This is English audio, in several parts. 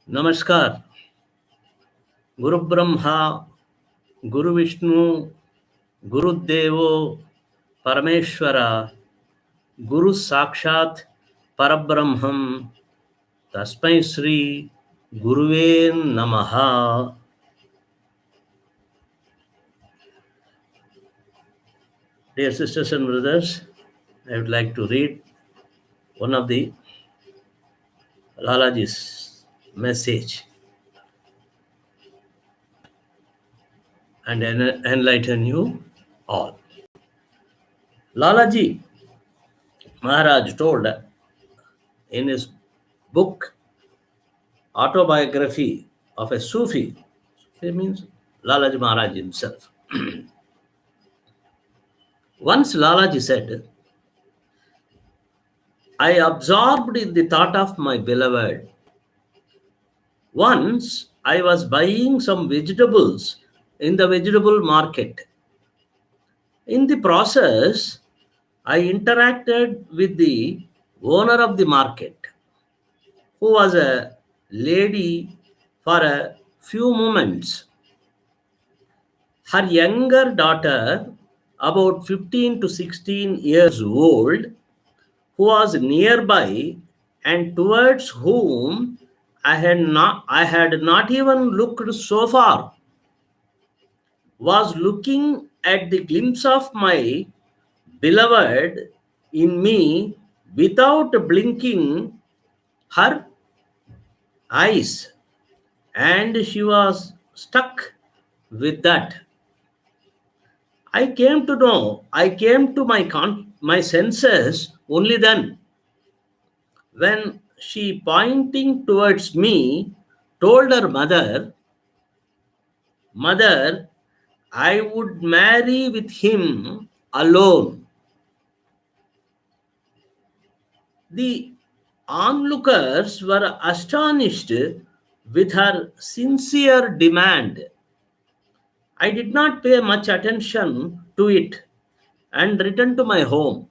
Namaskar. Guru Brahma, Guru Vishnu, Guru Devo, Parameshwara, Guru Sakshat, Parabrahmam, Tasmai Sri, Guruve Namaha. Dear sisters and brothers, I would like to read one of the Lalaji's message and enlighten you all. Lalaji Maharaj told in his book Autobiography of a Sufi. Sufi means Lalaji Maharaj himself. Once Lalaji said, I absorbed in the thought of my beloved. Once I was buying some vegetables in the vegetable market. In the process, I interacted with the owner of the market, who was a lady for a few moments. Her younger daughter, about 15 to 16 years old, who was nearby and towards whom I had not even looked so far, was looking at the glimpse of my beloved in me without blinking her eyes, and she was stuck with that. I came to my senses only then, when she, pointing towards me, told her mother, Mother, I would marry with him alone. The onlookers were astonished with her sincere demand. I did not pay much attention to it and returned to my home.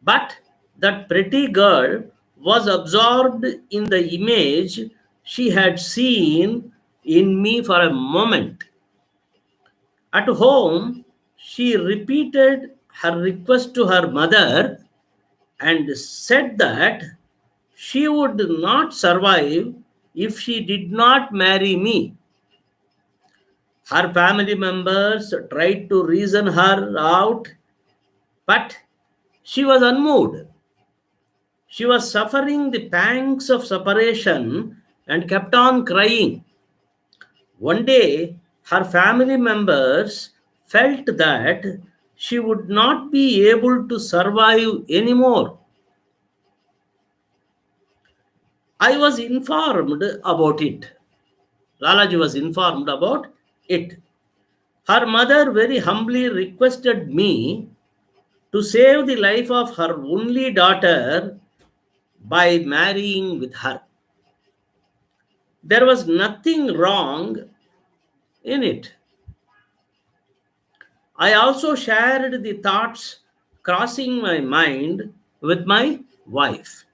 But that pretty girl was absorbed in the image she had seen in me for a moment. At home, she repeated her request to her mother and said that she would not survive if she did not marry me. Her family members tried to reason her out, but she was unmoved. She was suffering the pangs of separation and kept on crying. One day, her family members felt that she would not be able to survive anymore. I was informed about it. Lalaji was informed about it. Her mother very humbly requested me to save the life of her only daughter by marrying with her. There was nothing wrong in it. I also shared the thoughts crossing my mind with my wife.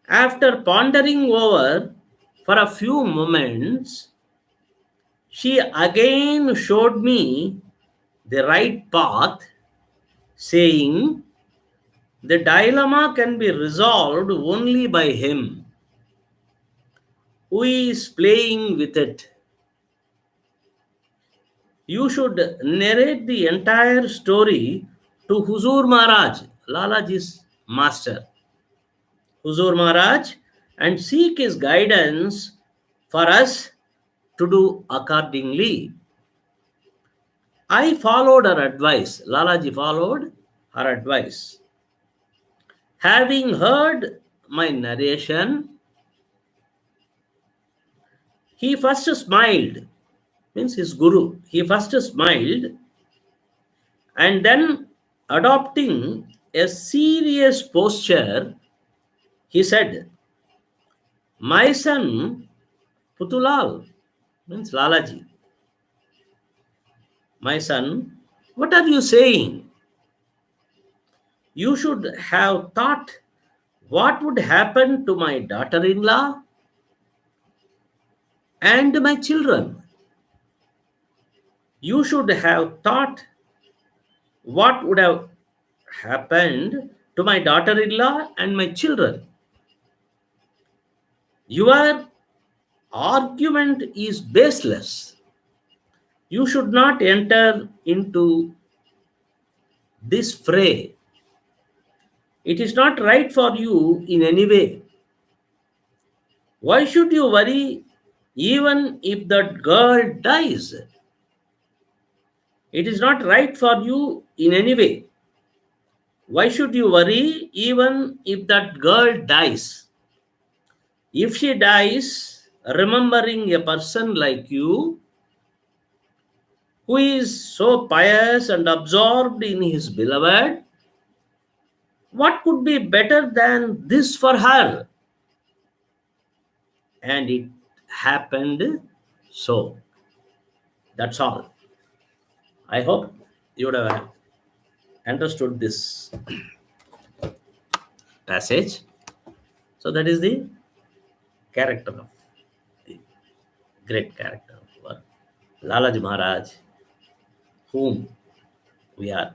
After pondering over for a few moments, she again showed me the right path, saying, the dilemma can be resolved only by him who is playing with it. You should narrate the entire story to Huzur Maharaj, Lalaji's master, Huzur Maharaj, and seek his guidance for us to do accordingly. I followed her advice. Lalaji followed her advice. Having heard my narration, he first smiled, means his guru. He first smiled, and then, adopting a serious posture, he said, My son Putulal, means Lalaji, my son, what are you saying? You should have thought what would happen to my daughter-in-law and my children. You should have thought what would have happened to my daughter in law and my children. Your argument is baseless. You should not enter into this fray. It is not right for you in any way. Why should you worry even if that girl dies? It is not right for you in any way. Why should you worry even if that girl dies? If she dies, remembering a person like you, who is so pious and absorbed in his beloved, what could be better than this for her? And it happened so. That's all. I hope you would have understood this passage. So that is the character of the great character of our Lalaji Maharaj, whom we are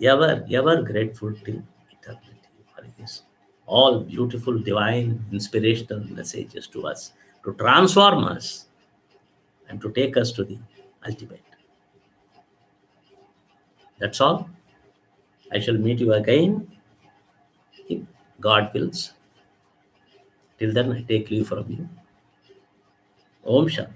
ever grateful till eternity for his all beautiful divine inspirational messages to us, to transform us and to take us to the ultimate. That's all. I shall meet you again if God wills. Till then, I take leave from you. Om Shanti.